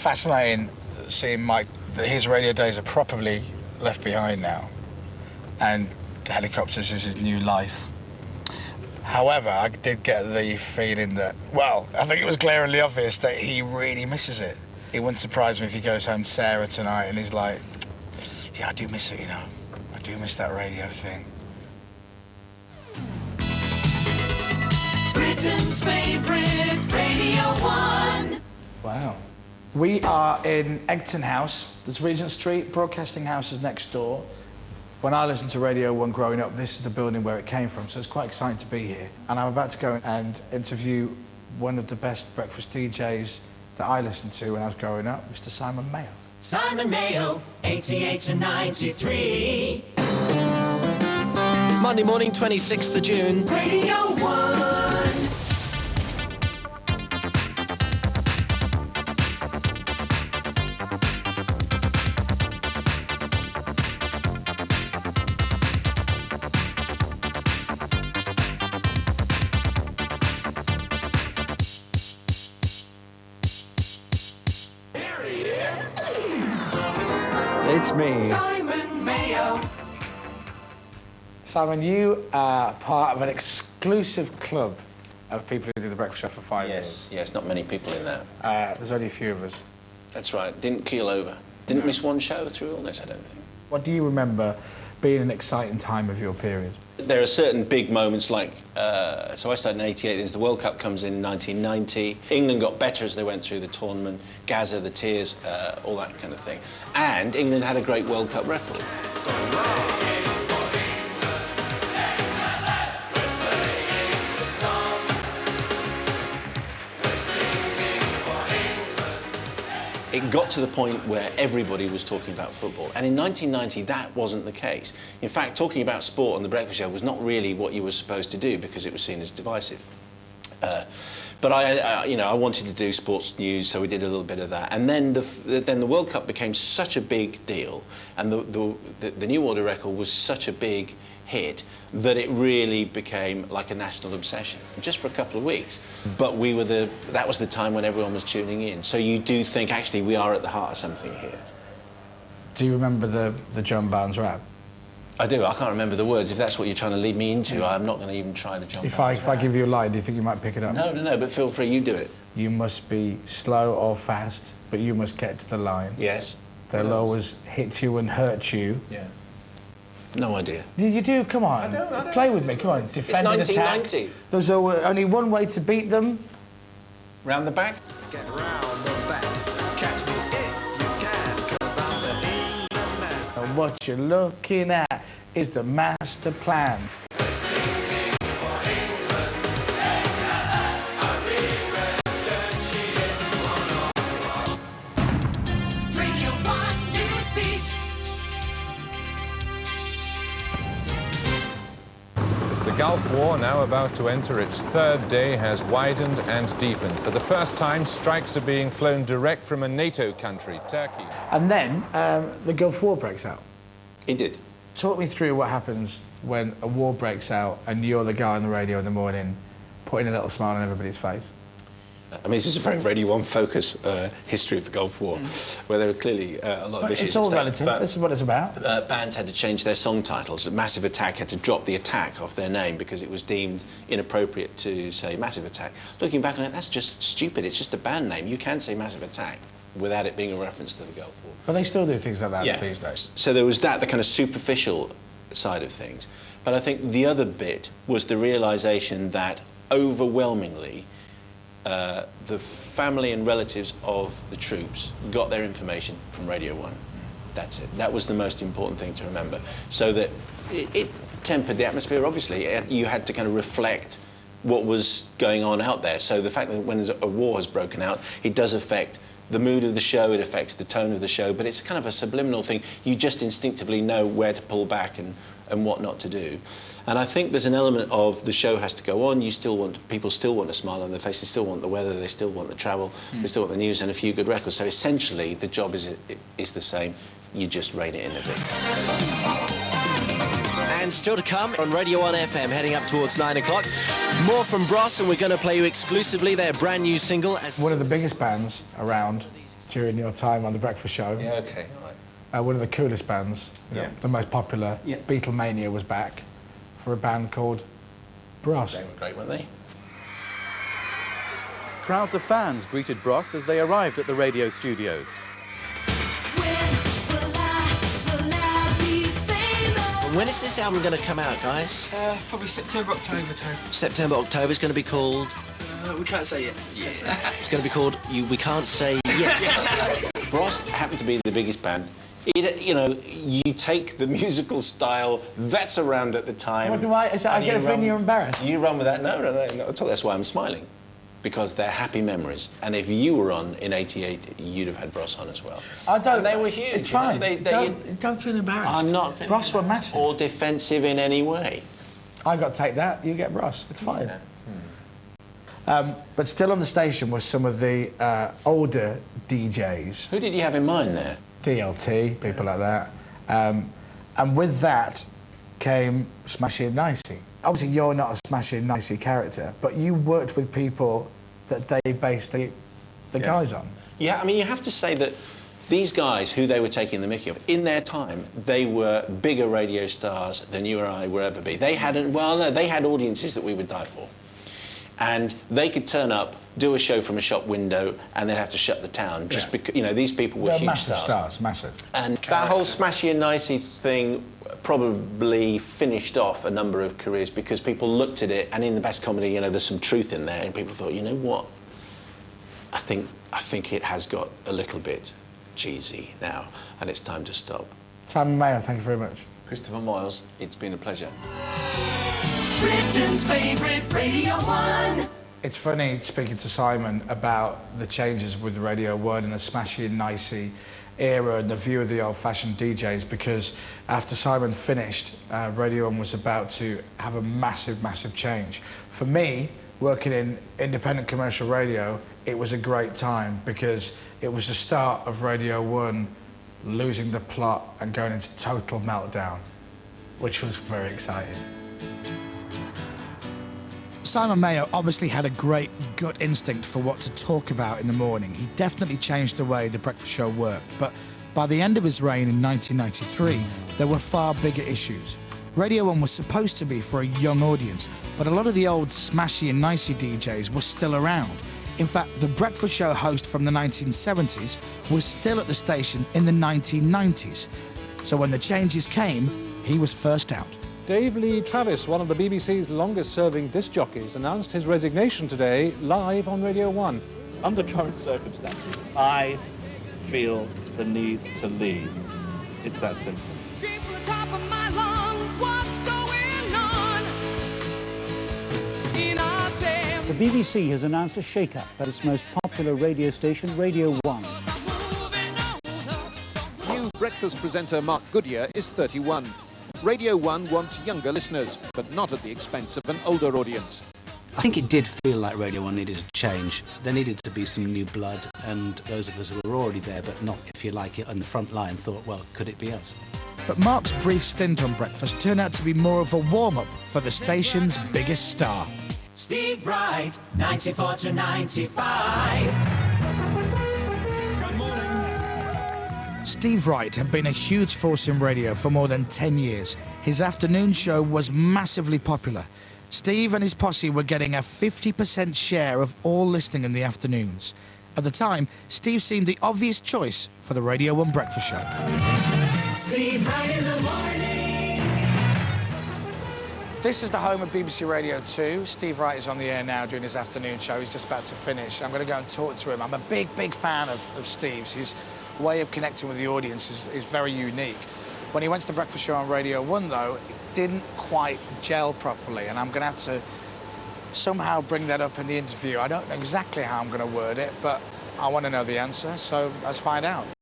fascinating seeing Mike, that his radio days are properly left behind now, and helicopters is his new life. However, I did get the feeling that, well, I think it was glaringly obvious that he really misses it. It wouldn't surprise me if he goes home to Sarah tonight and he's like, yeah, I do miss it, you know. I do miss that radio thing. Britain's favourite Radio 1. Wow. We are in Egton House. There's Regent Street, Broadcasting House is next door. When I listened to Radio 1 growing up, this is the building where it came from, so it's quite exciting to be here. And I'm about to go and interview one of the best breakfast DJs that I listened to when I was growing up, Mr. Simon Mayo. Simon Mayo, 88 to 93. Monday morning, 26th of June. Radio 1. It's me. Simon Mayo. Simon, you are part of an exclusive club of people who do the breakfast show for 5 years. Yes, not many people in there. There's only a few of us. That's right, didn't keel over. Didn't miss one show through illness, I don't think. What do you remember being an exciting time of your period? There are certain big moments like, so I started in '88, there's the World Cup comes in 1990. England got better as they went through the tournament, Gaza, the tears, all that kind of thing. And England had a great World Cup record. It got to the point where everybody was talking about football. And in 1990, that wasn't the case. In fact, talking about sport on The Breakfast Show was not really what you were supposed to do because it was seen as divisive. But I wanted to do sports news, so we did a little bit of that. And then the World Cup became such a big deal, and the New Order record was such a big hit that it really became like a national obsession, just for a couple of weeks. But that was the time when everyone was tuning in. So you do think, actually, we are at the heart of something here. Do you remember the John Barnes rap? I do. I can't remember the words. If that's what you're trying to lead me into, I'm not going to even try the John Barnes If I give you a line, do you think you might pick it up? No, but feel free, you do it. You must be slow or fast, but you must get to the line. Yes. They'll always hit you and hurt you. Yeah. No idea. You do? Come on. I don't. Play with me, come on. Defend and attack. 1990. There's only one way to beat them. Round the back? Get round the back. Catch me if you can, 'cause I'm the England man. And what you're looking at is the master plan. Radio 1 News Beat. The Gulf War, now about to enter its third day, has widened and deepened. For the first time, strikes are being flown direct from a NATO country, Turkey. And then the Gulf War breaks out. It did. Talk me through what happens when a war breaks out and you're the guy on the radio in the morning putting a little smile on everybody's face. I mean, this is a very Radio 1 focus history of the Gulf War, where there are clearly a lot of issues. It's all relative. This is what it's about. Bands had to change their song titles. Massive Attack had to drop the attack off their name because it was deemed inappropriate to say Massive Attack. Looking back on it, that's just stupid. It's just a band name. You can say Massive Attack without it being a reference to the Gulf War. But they still do things like that these days. So there was that, the kind of superficial side of things. But I think the other bit was the realisation that overwhelmingly the family and relatives of the troops got their information from Radio 1. That's it. That was the most important thing to remember. So that it tempered the atmosphere, obviously. You had to kind of reflect what was going on out there. So the fact that when a war has broken out, it does affect the mood of the show, it affects the tone of the show, but it's kind of a subliminal thing. You just instinctively know where to pull back and what not to do. And I think there's an element of the show has to go on. People still want a smile on their face, they still want the weather, they still want the travel, they still want the news and a few good records. So essentially, the job is the same. You just rein it in a bit. And still to come on Radio 1 FM, heading up towards 9 o'clock. More from Bros, and we're going to play you exclusively their brand new single. One of the biggest bands around during your time on The Breakfast Show. Yeah, okay, all right. One of the coolest bands, the most popular, Beatlemania was back for a band called Bros. They were great, weren't they? Crowds of fans greeted Bros as they arrived at the radio studios. When is this album going to come out, guys? Probably September, October time. September, October. Is going to be called... We can't say yet. It's going to be called We Can't Say Yet. Bros happened to be the biggest band. You know, you take the musical style that's around at the time. What do I... Is that, I get a feeling you're embarrassed? You run with that? No, not at all. That's why I'm smiling. Because they're happy memories. And if you were on in '88, you'd have had Bros on as well. I don't... And they were huge. It's fine. You know, don't feel embarrassed. I'm not... Bros were massive. Or defensive in any way. I got to take that, you get Bros. It's fine. But still on the station was some of the older DJs. Who did you have in mind there? DLT, people like that. And with that came Smashing Nicey. Obviously, you're not a Smashing Nicey character, but you worked with people that they based the guys on. Yeah, I mean, you have to say that these guys, who they were taking the mickey of, in their time, they were bigger radio stars than you or I will ever be. They had, they had audiences that we would die for. And they could turn up, do a show from a shop window, and they'd have to shut the town just because, you know, these people were huge massive stars. Massive. And that whole Smashy and Nicey thing probably finished off a number of careers because people looked at it, and in the best comedy, you know, there's some truth in there, and people thought, you know what, I think it has got a little bit cheesy now, and it's time to stop. Simon Mayo, thank you very much. Christopher Moyles, it's been a pleasure. Britain's favourite Radio 1. It's funny speaking to Simon about the changes with Radio 1 and the Smashy and Nicey era and the view of the old-fashioned DJs, because after Simon finished, Radio 1 was about to have a massive, massive change. For me, working in independent commercial radio, it was a great time because it was the start of Radio 1 losing the plot and going into total meltdown, which was very exciting. Simon Mayo obviously had a great gut instinct for what to talk about in the morning. He definitely changed the way The Breakfast Show worked, but by the end of his reign in 1993, there were far bigger issues. Radio 1 was supposed to be for a young audience, but a lot of the old Smashy and Nicey DJs were still around. In fact, The Breakfast Show host from the 1970s was still at the station in the 1990s. So when the changes came, he was first out. Dave Lee Travis, one of the BBC's longest-serving disc jockeys, announced his resignation today live on Radio 1. Under current circumstances, I feel the need to leave. It's that simple. Scream from the top of my lungs, what's going on? In our town. The BBC has announced a shake-up at its most popular radio station, Radio 1. New breakfast presenter Mark Goodyear is 31. Radio 1 wants younger listeners, but not at the expense of an older audience. I think it did feel like Radio 1 needed to change. There needed to be some new blood, and those of us who were already there, but not, if you like it, on the front line, thought, well, could it be us? But Mark's brief stint on breakfast turned out to be more of a warm-up for the station's biggest star. Steve Wright, 94 to 95. Steve Wright had been a huge force in radio for more than 10 years. His afternoon show was massively popular. Steve and his posse were getting a 50% share of all listening in the afternoons. At the time, Steve seemed the obvious choice for the Radio 1 breakfast show. Steve Wright in the morning. This is the home of BBC Radio 2. Steve Wright is on the air now doing his afternoon show. He's just about to finish. I'm going to go and talk to him. I'm a big, big fan of Steve's. His way of connecting with the audience is very unique. When he went to the breakfast show on Radio 1, though, it didn't quite gel properly, and I'm going to have to somehow bring that up in the interview. I don't know exactly how I'm going to word it, but I want to know the answer, so let's find out.